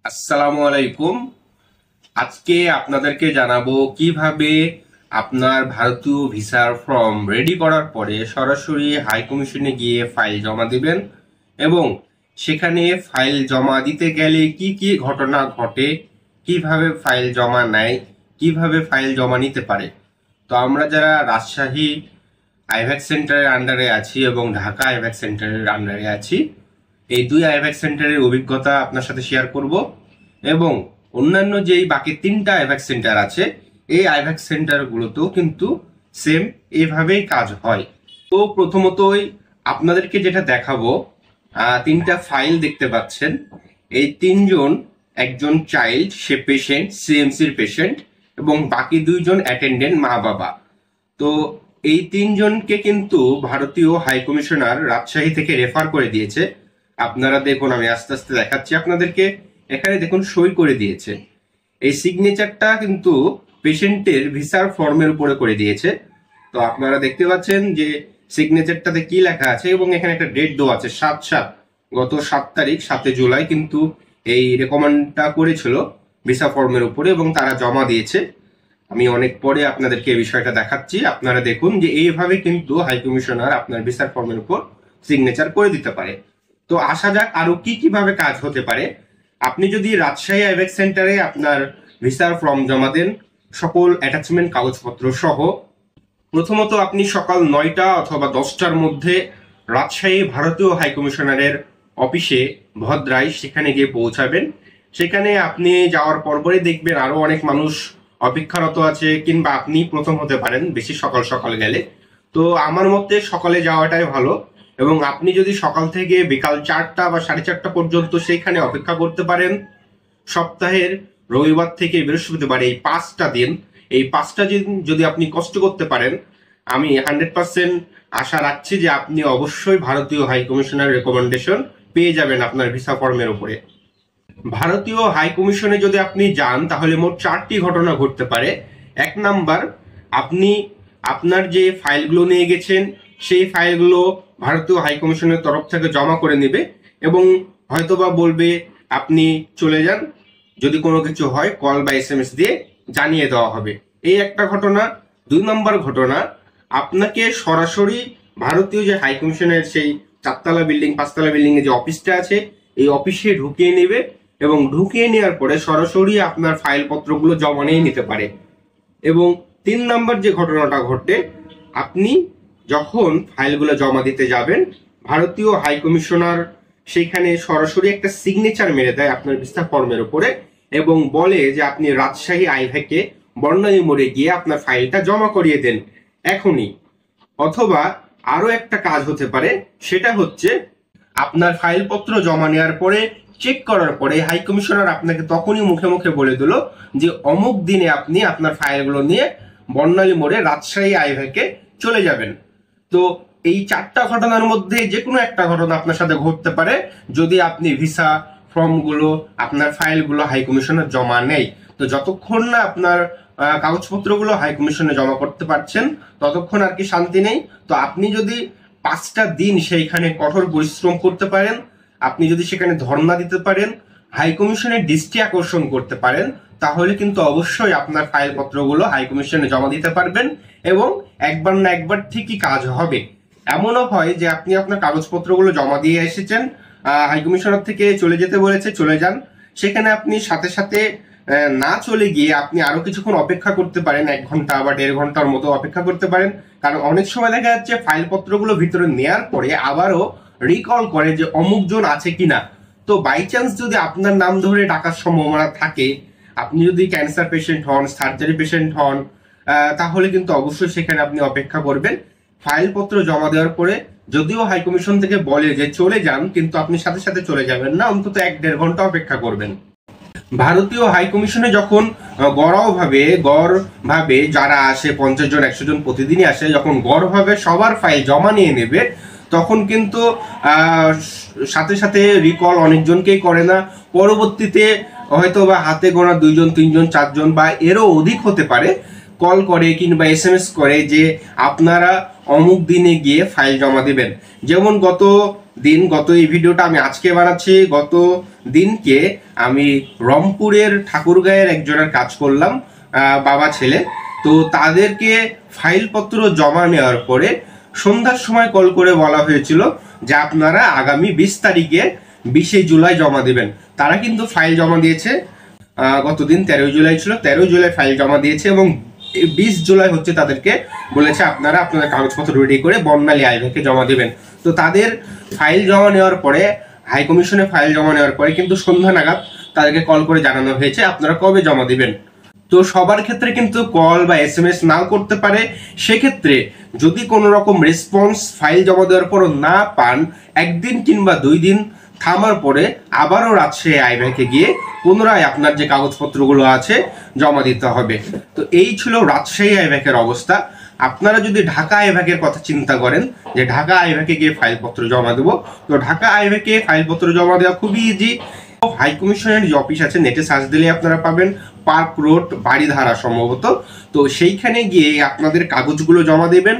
আসসালামু আলাইকুম। আজকে আপনাদেরকে জানাবো কিভাবে আপনার ভারতীয় ভিসার ফর্ম রেডি করার পরে সরাসরি হাই কমিশনে গিয়ে ফাইল জমা দিবেন এবং সেখানে ফাইল জমা দিতে গেলে কি কি ঘটনা ঘটে, কিভাবে ফাইল জমা নেয়, কিভাবে ফাইল জমা নিতে পারে। তো আমরা যারা রাজশাহী আইভ্যাক সেন্টারের আন্ডারে আছি এবং ঢাকা আইভ্যাক সেন্টারের আন্ডারে আছি, এই দুই আইভ্যাক সেন্টারের অভিজ্ঞতা আপনার সাথে শেয়ার করব এবং অন্যান্য যেই বাকি তিনটা আইভ্যাক সেন্টার আছে এই আইভ্যাক সেন্টারগুলোতেও কিন্তু সেম এভাবেই কাজ হয়। তো প্রথমতই আপনাদেরকে যেটা দেখাবো, তিনটা ফাইল দেখতে পাচ্ছেন। এই তিনজন, একজন চাইল্ড, সে পেশেন্ট, সিএমসির পেশেন্ট, এবং বাকি দুইজন অ্যাটেন্ডেন্ট মা বাবা। তো এই তিনজনকে কিন্তু ভারতীয় হাই কমিশনার রাজশাহী থেকে রেফার করে দিয়েছে। আপনারা দেখুন, আমি আস্তে আস্তে দেখাচ্ছি আপনাদেরকে। এখানে দেখুন সই করে দিয়েছে। এই সিগনেচারটা কিন্তু পেশেন্টের ভিসার ফর্মের উপরে করে দিয়েছে। তো আপনারা দেখতে পাচ্ছেন যে সিগনেচারটাতে কি লেখা আছে এবং এখানে একটা ডেট দেওয়া আছে 7/7, গত 7 তারিখ 7 জুলাই কিন্তু এই রেকমেন্ডটা করেছিল ভিসা ফর্মের উপরে এবং তারা জমা দিয়েছে। আমি অনেক পরে আপনাদেরকে এই বিষয়টা দেখাচ্ছি। আপনারা দেখুন যে এইভাবে কিন্তু হাই কমিশনার আপনার ভিসার ফর্মের উপর সিগনেচার করে দিতে পারে। তো আসা যাক আরো কিভাবে কাজ হতে পারে। আপনি যদি রাজশাহী আইভ্যাক সেন্টারে আপনার ভিসার ফর্ম জমা দেন সকল অ্যাটাচমেন্ট কাগজপত্র সহ, প্রথমত আপনি সকাল 9টা অথবা 10টার মধ্যে রাজশাহী ভারতীয় হাই কমিশনারের অফিসে ভদ্রায় সেখানে গিয়ে পৌঁছাবেন। সেখানে আপনি যাওয়ার পরপরই দেখবেন আরো অনেক মানুষ অপেক্ষারত আছে, কিংবা আপনি প্রথম হতে পারেন বেশি সকাল সকাল গেলে। তো আমার মতে সকালে যাওয়াটাই ভালো এবং আপনি যদি সকাল থেকে বিকাল 4টা বা 4:30 পর্যন্ত সেইখানে অপেক্ষা করতে পারেন, সপ্তাহের রবিবার থেকে বৃহস্পতিবার এই 5টা দিন, এই 5টা দিন যদি আপনি কষ্ট করতে পারেন, আমি 100% আশা রাখছি যে আপনি অবশ্যই ভারতীয় হাই কমিশনার রেকমেন্ডেশন পেয়ে যাবেন আপনার ভিসা ফর্মের উপরে। ভারতীয় হাই কমিশনে যদি আপনি যান তাহলে মোট 4টি ঘটনা ঘটতে পারে। 1 নাম্বার, আপনি আপনার যে ফাইলগুলো নিয়ে গেছেন সেই ফাইলগুলো ভারতীয় হাই কমিশনের তরফ থেকে জমা করে নেবে এবং হয়তোবা বলবে আপনি চলে যান, যদি কোনো কিছু হয় কল বা SMS দিয়ে জানিয়ে দেওয়া হবে। এই একটা ঘটনা। 2 নম্বর ঘটনা, আপনাকে সরাসরি ভারতীয় যে হাই কমিশনের সেই 4তলা বিল্ডিং 5তলা বিল্ডিং এ যে অফিসটা আছে এই অফিসে ঢুকিয়ে নেবে এবং ঢুকিয়ে নেওয়ার পরে সরাসরি আপনার ফাইল পত্রগুলো জমা নিয়ে নিতে পারে। এবং 3 নম্বর যে ঘটনাটা ঘটে, আপনি যখন ফাইলগুলো জমা দিতে যাবেন ভারতীয় হাই কমিশনার সেখানে সরাসরি একটা সিগনেচার মেরে দেয় আপনার ভিসা ফর্মের উপরে এবং বলে যে আপনি রাজশাহী আইভ্যাকে বর্ণালী মোড়ে গিয়ে আপনার ফাইলটা জমা করিয়ে দেন এখনই। অথবা আরো একটা কাজ হতে পারে, সেটা হচ্ছে আপনার ফাইলপত্র জমা নেওয়ার পরে চেক করার পরে হাই কমিশনার আপনাকে তখনই মুখে মুখে বলে দিল যে অমুক দিনে আপনি আপনার ফাইলগুলো নিয়ে বর্ণালী মোড়ে রাজশাহী আইভ্যাকে চলে যাবেন। তো এই 4টা ঘটনার মধ্যে যে কোনো একটা ঘটনা আপনার সাথে ঘটতে পারে যদি আপনি ভিসা ফর্মগুলো, আপনার ফাইলগুলো হাই কমিশনের জমা নেই। তো যতক্ষণ না আপনার কাগজপত্রগুলো হাই কমিশনে জমা করতে পারছেন ততক্ষণ আর কি শান্তি নেই। তো আপনি যদি 5টা দিন সেইখানে কঠোর পরিশ্রম করতে পারেন, আপনি যদি সেখানে ধর্ণা দিতে পারেন, হাই কমিশনের দৃষ্টি আকর্ষণ করতে পারেন, তাহলে কিন্তু অবশ্যই আপনার ফাইলপত্রগুলো হাই কমিশনে জমা দিতে পারবেন এবং একবার না একবার ঠিকই কাজ হবে। এমনও হয় যে আপনি আপনার কাগজপত্রগুলো জমা দিয়ে এসেছেন, হাই কমিশনার থেকে চলে যেতে বলেছে, চলে যান। সেখানে আপনি সাথে সাথে না চলে গিয়ে আপনি আরো কিছুক্ষণ অপেক্ষা করতে পারেন, 1 ঘন্টা বা 1.5 ঘন্টার মতো অপেক্ষা করতে পারেন। কারণ অনেক সময় দেখা যাচ্ছে ফাইলপত্রগুলো ভিতরে নেয়ার পরে আবারও রিকল করে যে অমুক জন আছে কিনা। তো বাই চান্স যদি আপনার নাম ধরে ডাকার সম্ভাবনা থাকে, আপনি যদি ক্যান্সার পেশেন্ট হন, সার্জারি পেশেন্ট হন, তাহলে কিন্তু অবশ্যই সেখানে আপনি অপেক্ষা করবেন। ফাইলপত্র জমা দেওয়ার পরে যদিও হাই কমিশন থেকে বলে যে চলে যান, কিন্তু আপনি সাথে সাথে চলে যাবেন না, অন্তত 1-1.5 ঘন্টা অপেক্ষা করবেন। ভারতীয় হাই কমিশনে যখন গড়ভাবে যারা আসে 50 জন 100 জন প্রতিদিনই আসে, যখন গড়ভাবে সবার ফাইল জমা নিয়ে নেবে তখন কিন্তু সাথে সাথে রিকল অনেকজনকেই করে না। পরবর্তীতে হয়তো বা হাতে গোনা 2 জন 3 জন 4 জন বা এরও অধিক হতে পারে কল করে কিংবা SMS করে যে আপনারা অমুক দিনে গিয়ে ফাইল জমা দিবেন। যেমন গত এই ভিডিওটা আমি আজকে বানাচ্ছি, গত দিনকে আমি রংপুরের ঠাকুরগাঁয়ের একজনের কাজ করলাম, বাবা ছেলে। তো তাদেরকে ফাইলপত্র জমা নেওয়ার পরে সন্ধ্যার সময় কল করে বলা হয়েছিল যে আপনারা আগামী 20 তারিখে 20 জুলাই জমা দিবেন। তারা কিন্তু ফাইল জমা দিয়েছে, গতদিন 13 জুলাই ছিল, 13 জুলাই ফাইল জমা দিয়েছে এবং 20 জুলাই হচ্ছে তাদেরকে বলেছে আপনারা আপনাদের কাগজপত্র রেডি করে বর্ণালী আইভ্যাকে জমা দিবেন। তো তাদের ফাইল জমা নেওয়ার পরে, হাই কমিশনে ফাইল জমা নেওয়ার পরে কিন্তু সন্ধ্যা নাগাদ তাদেরকে কল করে জানানো হয়েছে আপনারা কবে জমা দিবেন। তো সবার ক্ষেত্রে কিন্তু কল বা SMS নাও করতে পারে। সেক্ষেত্রে যদি কোনো রকম রেসপন্স ফাইল জমা দেওয়ার পর না পান, 1 দিন কিংবা 2 দিন থামার পরে আবারও রাজশাহী আইভ্যাকে গিয়ে পুনরায় আপনার যে কাগজপত্রগুলো আছে জমা দিতে হবে। তো এই ছিল রাজশাহী আইভ্যাকের অবস্থা। আপনারা যদি ঢাকা আইভ্যাকের কথা চিন্তা করেন যে ঢাকা আইভ্যাকে গিয়ে ফাইলপত্র জমা দেবো, তো ঢাকা আইভ্যাকে ফাইলপত্র জমা দেওয়া খুবই ইজি। হাই কমিশনের যে অফিস আছে নেটে সার্চ দিলে আপনারা পাবেন, পার্ক রোড বাড়িধারা সম্ভবত। তো সেইখানে গিয়ে আপনাদের কাগজগুলো জমা দেবেন।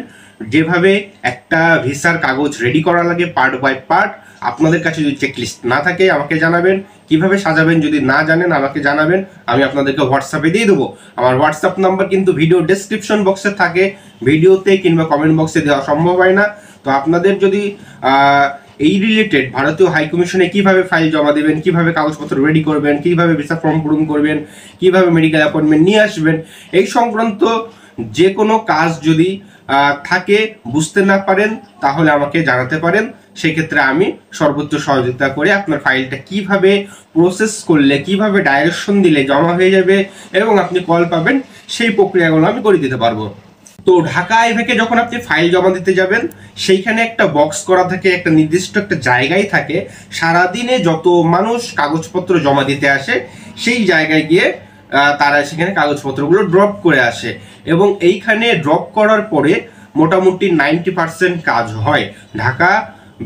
যেভাবে একটা ভিসার কাগজ রেডি করা লাগে পার্ট বাই পার্ট, আপনাদের কাছে যদি চেকলিস্ট না থাকে আমাকে জানাবেন। কিভাবে সাজাবেন যদি না জানেন আমাকে জানাবেন, আমি আপনাদেরকে হোয়াটসঅ্যাপে দিয়ে দেবো। আমার হোয়াটসঅ্যাপ নাম্বার কিন্তু ভিডিও ডেসক্রিপশন বক্সে থাকে, ভিডিওতে কিংবা কমেন্ট বক্সে দেওয়া সম্ভব হয় না। তো আপনাদের যদি এই রিলেটেড ভারতীয় হাই কমিশনে কিভাবে ফাইল জমা দেবেন, কিভাবে কাগজপত্র রেডি করবেন, কিভাবে ভিসা ফর্ম পূরণ করবেন, কিভাবে মেডিকেল অ্যাপয়েন্টমেন্ট নিয়ে আসবেন, এই সংক্রান্ত যে কোনো কাজ যদি থাকে বুঝতে না পারেন তাহলে আমাকে জানাতে পারেন। সেক্ষেত্রে আমি সর্বোচ্চ সহযোগিতা করে আপনার ফাইলটা কিভাবে প্রসেস করলে, কিভাবে ডাইরেকশন দিলে জমা হয়ে যাবে এবং আপনি কল পাবেন, সেই প্রক্রিয়াগুলো আমি করে দিতে পারবো। তো ঢাকা আইভ্যাকে যখন আপনি ফাইল জমা দিতে যাবেন, সেইখানে একটা বক্স করা থাকে, একটা নির্দিষ্ট একটা জায়গায় থাকে। সারাদিনে যত মানুষ কাগজপত্র জমা দিতে আসে সেই জায়গায় গিয়ে তারা সেখানে কাগজপত্রগুলো ড্রপ করে আসে এবং এইখানে ড্রপ করার পরে মোটামুটি 90% কাজ হয়। ঢাকা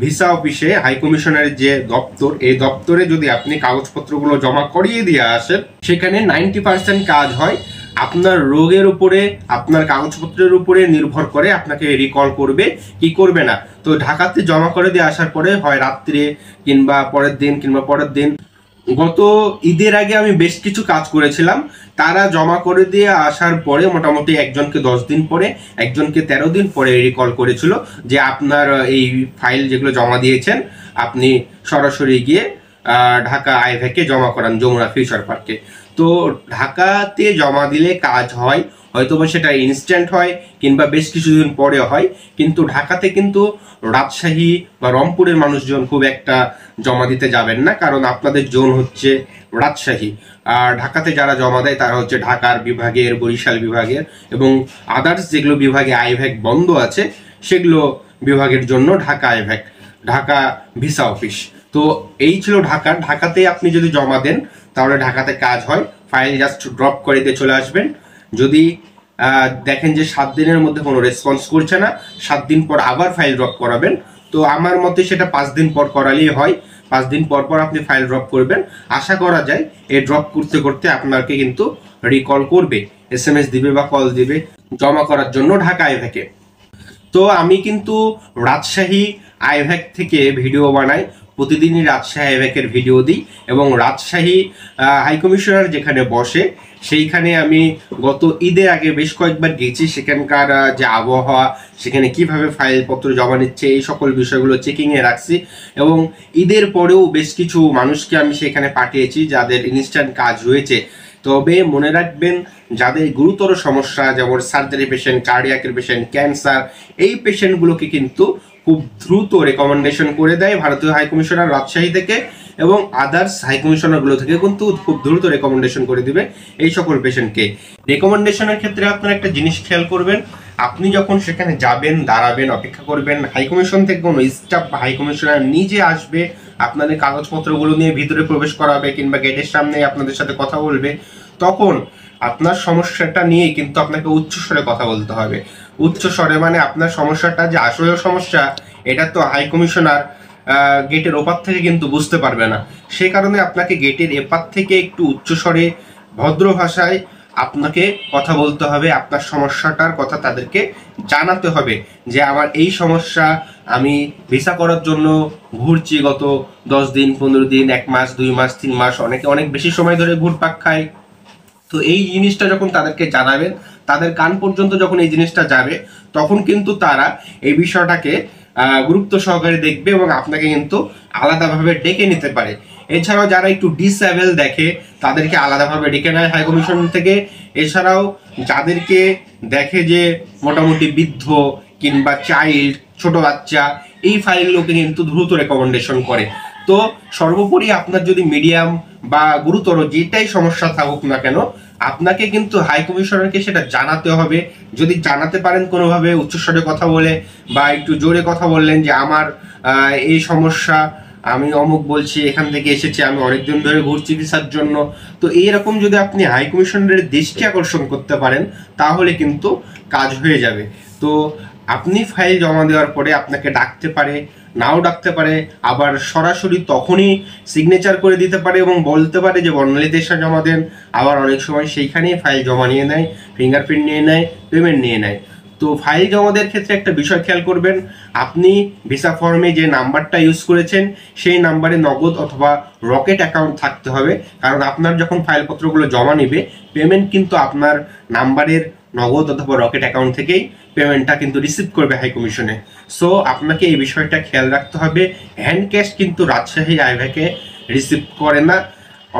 ভিসা অফিসে হাই কমিশনের যে দপ্তর, এই দপ্তরে যদি আপনি কাগজপত্রগুলো জমা করিয়ে দিয়ে আসেন, সেখানে 90% কাজ হয়। আপনার রোগের উপরে, আপনার কাগজপত্রের উপরে নির্ভর করে আপনাকে রিকল করবে কি করবে না। তো ঢাকাতে জমা করে দিয়ে আসার পরে হয় রাত্রে কিংবা পরের দিন। গত ঈদের আগে আমি বেশ কিছু কাজ করেছিলাম। তারা জমা করে দিয়ে আসার পরে মোটামুটি একজনকে 10 দিন পরে, একজনকে 13 দিন পরে রিকল করেছিল যে আপনার এই ফাইল যেগুলো জমা দিয়েছেন আপনি সরাসরি গিয়ে ঢাকা আইভ্যাকে জমা করান যমুনা ফিউচার পার্কে। তো ঢাকাতে জমা দিলে কাজ হয়, হয়তোবা সেটা ইনস্ট্যান্ট হয় কিংবা বেশ কিছুদিন পরে হয়, কিন্তু ঢাকাতে কিন্তু রাজশাহী বা রংপুরের মানুষজন খুব একটা জমা দিতে যাবেন না, কারণ আপনাদের জোন হচ্ছে রাজশাহী। আর ঢাকাতে যারা জমা দেয় তারা হচ্ছে ঢাকার বিভাগের, বরিশাল বিভাগের এবং আদার্স যেগুলো বিভাগে আইভ্যাক বন্ধ আছে সেগুলো বিভাগের জন্য Dhaka IVAC, Dhaka visa office. তো এই ছিল ঢাকাতে আপনি যদি জমা দেন তাহলে ঢাকাতে কাজ হয়। ফাইল জাস্ট ড্রপ করে দিয়ে চলে আসবেন। যদি দেখেন যে 7 দিনের মধ্যে কোনো রেসপন্স করছে না, 7 দিন পর আবার ফাইল ড্রপ করাবেন। তো আমার মতে সেটা 5 দিন পর করালেই হয়। 5 দিন পর আপনি ফাইল ড্রপ করবেন। আশা করা যায় এই ড্রপ করতে করতে আপনাকে কিন্তু রিকল করবে, SMS দিবে বা কল দিবে জমা করার জন্য ঢাকা আইভ্যাকে। তো আমি কিন্তু রাজশাহী আইভ্যাক থেকে ভিডিও বানাই, প্রতিদিনই রাজশাহী আইভ্যাকের ভিডিও দিই এবং রাজশাহী হাই কমিশনার যেখানে বসে সেইখানে আমি গত ঈদের আগে বেশ কয়েকবার গেছি। সেখানকার যে আবহাওয়া, সেখানে কিভাবে ফাইলপত্র জমা নিচ্ছে, এই সকল বিষয়গুলো চেকিংয়ে রাখছি এবং ঈদের পরেও বেশ কিছু মানুষকে আমি সেখানে পাঠিয়েছি যাদের ইনস্ট্যান্ট কাজ হয়েছে। তবে মনে রাখবেন, যাদের গুরুতর সমস্যা যেমন সার্জারি পেশেন্ট, কার্ডিয়াকের পেশেন্ট, ক্যান্সার, এই পেশেন্টগুলোকে কিন্তু খুব দ্রুত রেকমেন্ডেশন করে দেয় ভারতীয় হাই কমিশনার রাজশাহী থেকে এবং আদার্স হাই কমিশনারগুলো থেকে কিন্তু খুব দ্রুত রেকমেন্ডেশন করে দিবে এই সকল পেশেন্টকে। রেকমেন্ডেশনের ক্ষেত্রে আপনারা একটা জিনিস খেয়াল করবেন, আপনি যখন সেখানে যাবেন, দাঁড়াবেন, অপেক্ষা করবেন, হাই কমিশন থেকে কোনো স্টাফ বা হাই কমিশনার নিজে আসবে, আপনাদের কাগজপত্রগুলো নিয়ে ভিতরে প্রবেশ করাবে কিংবা গেটের সামনে আপনাদের সাথে কথা বলবে, তখন আপনার সমস্যাটা নিয়ে কিন্তু আপনাকে উচ্চস্বরে কথা বলতে হবে। উচ্চস্বরে মানে আপনার সমস্যাটা যে আসলে সমস্যা, এটা তো হাই কমিশনার গেটের ওপার থেকে কিন্তু বুঝতে পারবে না। সে কারণে আপনাকে গেটের এপার থেকে একটু উচ্চস্বরে ভদ্র ভাষায় আপনাকে কথা বলতে হবে, আপনার সমস্যাটার কথা তাদেরকে জানাতে হবে যে আমার এই সমস্যা, আমি ভিসা করার জন্য ঘুরছি গত 10 দিন, 15 দিন, 1 মাস, 2 মাস, 3 মাস, অনেকে অনেক বেশি সময় ধরে ঘুরপাক খায়। তো এই জিনিসটা যখন তাদেরকে জানাবেন, তাদের কান পর্যন্ত যখন এই জিনিসটা যাবে, তখন কিন্তু তারা এই বিষয়টাকে গুরুত্ব সহকারে দেখবে এবং আপনাকে কিন্তু আলাদাভাবে ডেকে নিতে পারে। এছাড়াও যারা একটু ডিসএবল দেখে তাদেরকে আলাদাভাবে ডেকে নেয় হাই কমিশন থেকে। এছাড়াও যাদেরকে দেখে যে মোটামুটি বৃদ্ধ কিংবা চাইল্ড, ছোট বাচ্চা, এই ফাইলগুলোকে কিন্তু দ্রুত রেকমেন্ডেশন করে। তো সর্বোপরি আপনার যদি মিডিয়াম বা গুরুতর যেটাই সমস্যা থাকুক না কেন, আপনাকে কিন্তু হাই কমিশনারকে সেটা জানাতে হবে। যদি জানাতে পারেন কোনোভাবে উচ্চস্বরে কথা বলে বা একটু জোরে কথা বললেন যে আমার এই সমস্যা, আমি অমুক বলছি, এখান থেকে এসেছি, আমি অনেকদিন ধরে ঘুরছি ভিসার জন্য। তো এইরকম যদি আপনি হাই কমিশনারের দৃষ্টি আকর্ষণ করতে পারেন তাহলে কিন্তু কাজ হয়ে যাবে। তো আপনি ফাইল জমা দেওয়ার পরে আপনাকে ডাকতে পারে, নাও ডাকতে পারে, আবার সরাসরি তখনই সিগনেচার করে দিতে পারে এবং বলতে পারে যে বর্ণালীতে এসে জমা দেন। আবার অনেক সময় সেইখানেই ফাইল জমা নিয়ে নেয়, ফিঙ্গারপ্রিন্ট নিয়ে নেয়, পেমেন্ট নিয়ে নেয়। তো ফাইল জমা দেওয়ার ক্ষেত্রে একটা বিষয় খেয়াল করবেন, আপনি ভিসা ফর্মে যে নাম্বারটা ইউজ করেছেন সেই নাম্বারে নগদ অথবা রকেট অ্যাকাউন্ট থাকতে হবে। কারণ আপনার যখন ফাইলপত্রগুলো জমা নেবে, পেমেন্ট কিন্তু আপনার নাম্বারের নগদ অথবা রকেট অ্যাকাউন্ট থেকেই পেমেন্টটা কিন্তু রিসিভ করবে হাই কমিশনে। সো আপনাকে এই বিষয়টা খেয়াল রাখতে হবে। হ্যান্ড ক্যাশ কিন্তু রাজশাহী আইভ্যাকে রিসিভ করে না,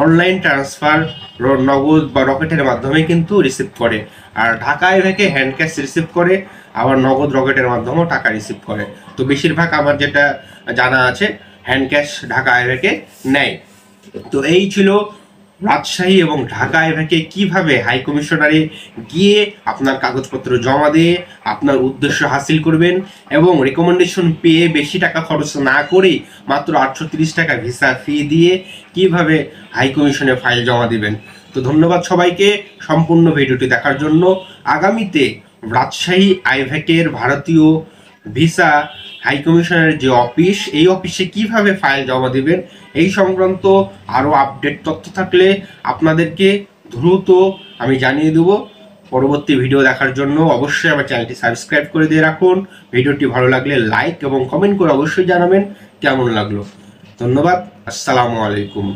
অনলাইন ট্রান্সফার নগদ বা রকেটের মাধ্যমে কিন্তু রিসিভ করে। আর ঢাকা আইভ্যাকে হ্যান্ড ক্যাশ রিসিভ করে, আবার নগদ রকেটের মাধ্যমেও টাকা রিসিভ করে। তো বেশিরভাগ আমার যেটা জানা আছে হ্যান্ড ক্যাশ ঢাকা আইভ্যাকে নেয়। তো এই ছিল রাজশাহী এবং ঢাকা আইভ্যাকে কিভাবে হাই কমিশনারে গিয়ে আপনার কাগজপত্র জমা দিয়ে আপনার উদ্দেশ্য হাসিল করবেন এবং রেকমেন্ডেশন পেয়ে বেশি টাকা খরচ না করেই মাত্র 830 টাকা ভিসা ফি দিয়ে কিভাবে হাই কমিশনে ফাইল জমা দিবেন। তো ধন্যবাদ সবাইকে সম্পূর্ণ ভিডিওটি দেখার জন্য। আগামীতে রাজশাহী আইভ্যাকের ভারতীয় ভিসা হাই কমিশনের যে অফিস, এই অফিসে কিভাবে ফাইল জমা দিবেন এই সংক্রান্ত আরও আপডেট তথ্য থাকলে আপনাদেরকে দ্রুত আমি জানিয়ে দেব। পরবর্তী ভিডিও দেখার জন্য অবশ্যই আমার চ্যানেলটি সাবস্ক্রাইব করে দিয়ে রাখুন। ভিডিওটি ভালো লাগলে লাইক এবং কমেন্ট করে অবশ্যই জানাবেন কেমন লাগলো। ধন্যবাদ। আসসালামু আলাইকুম।